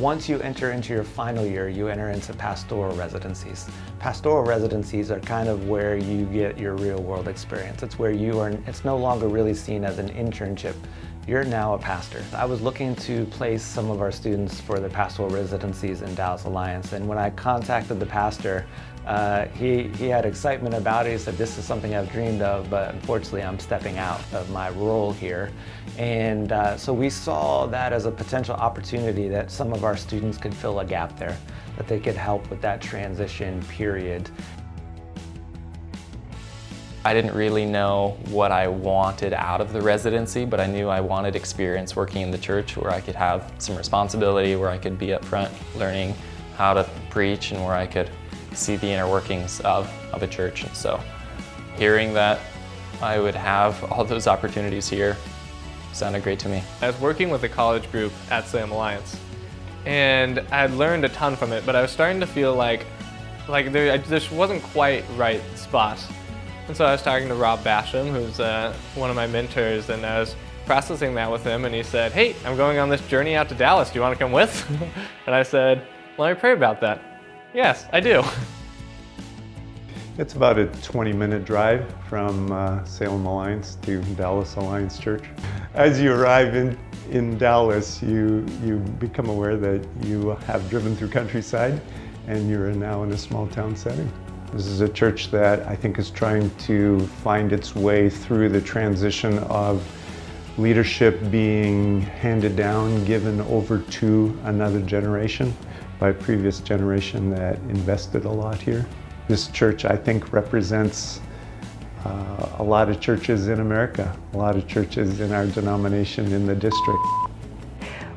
Once you enter into your final year, you enter into pastoral residencies. Pastoral residencies are kind of where you get your real world experience. It's where it's no longer really seen as an internship. You're now a pastor. I was looking to place some of our students for the pastoral residencies in Dallas Alliance, and when I contacted the pastor, he had excitement about it. He said, this is something I've dreamed of, but unfortunately I'm stepping out of my role here. And so we saw that as a potential opportunity that some of our students could fill a gap there, that they could help with that transition period. I didn't really know what I wanted out of the residency, but I knew I wanted experience working in the church where I could have some responsibility, where I could be up front learning how to preach, and where I could see the inner workings of a church. And so hearing that I would have all those opportunities here sounded great to me. I was working with a college group at Salem Alliance, and I had learned a ton from it, but I was starting to feel like there just wasn't quite right spot. And so I was talking to Bashioum, who's one of my mentors, and I was processing that with him, and he said, hey, I'm going on this journey out to Dallas. Do you want to come with? And I said, let me pray about that. Yes, I do. It's about a 20-minute drive from Salem Alliance to Dallas Alliance Church. As you arrive in Dallas, you become aware that you have driven through countryside and you're now in a small town setting. This is a church that I think is trying to find its way through the transition of leadership being handed down, given over to another generation by a previous generation that invested a lot here. This church, I think, represents a lot of churches in America, a lot of churches in our denomination in the district.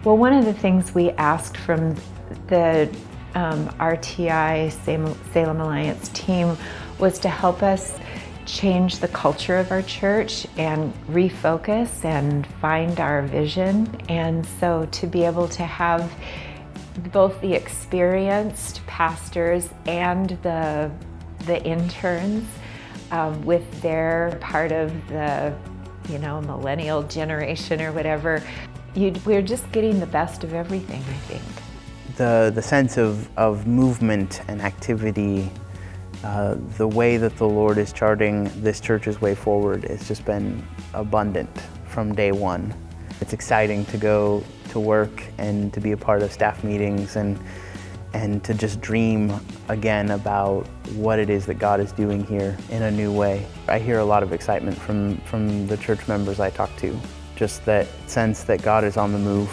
Well, one of the things we asked from the RTI Salem Alliance team was to help us change the culture of our church and refocus and find our vision. And so to be able to have both the experienced pastors and the interns with their part of the millennial generation or whatever, we're just getting the best of everything, I think. The sense of movement and activity, the way that the Lord is charting this church's way forward has just been abundant from day one. It's exciting to go to work and to be a part of staff meetings and to just dream again about what it is that God is doing here in a new way. I hear a lot of excitement from the church members I talk to, just that sense that God is on the move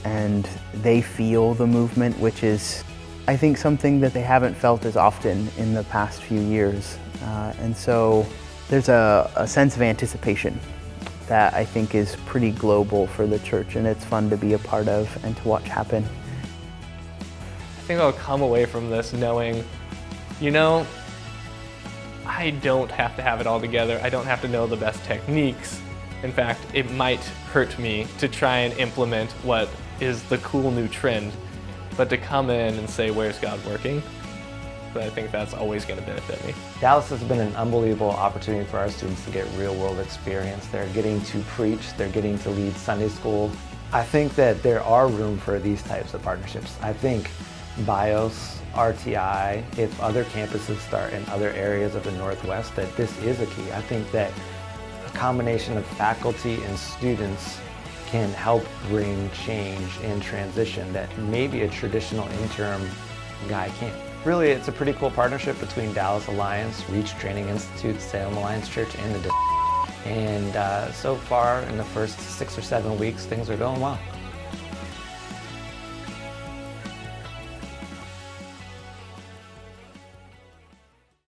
and they feel the movement, which is, I think, something that they haven't felt as often in the past few years. And so there's a sense of anticipation that I think is pretty global for the church, and it's fun to be a part of and to watch happen. I think I'll come away from this knowing, I don't have to have it all together. I don't have to know the best techniques. In fact, it might hurt me to try and implement what is the cool new trend, but to come in and say, where's God working? But I think that's always going to benefit me. Dallas has been an unbelievable opportunity for our students to get real world experience. They're getting to preach, they're getting to lead Sunday school. I think that there are room for these types of partnerships. I think BIOS, RTI, if other campuses start in other areas of the Northwest, that this is a key. I think that a combination of faculty and students can help bring change and transition that maybe a traditional interim guy can't. Really, it's a pretty cool partnership between Dallas Alliance, Reach Training Institute, Salem Alliance Church, and the district. And so far, in the first 6 or 7 weeks, things are going well.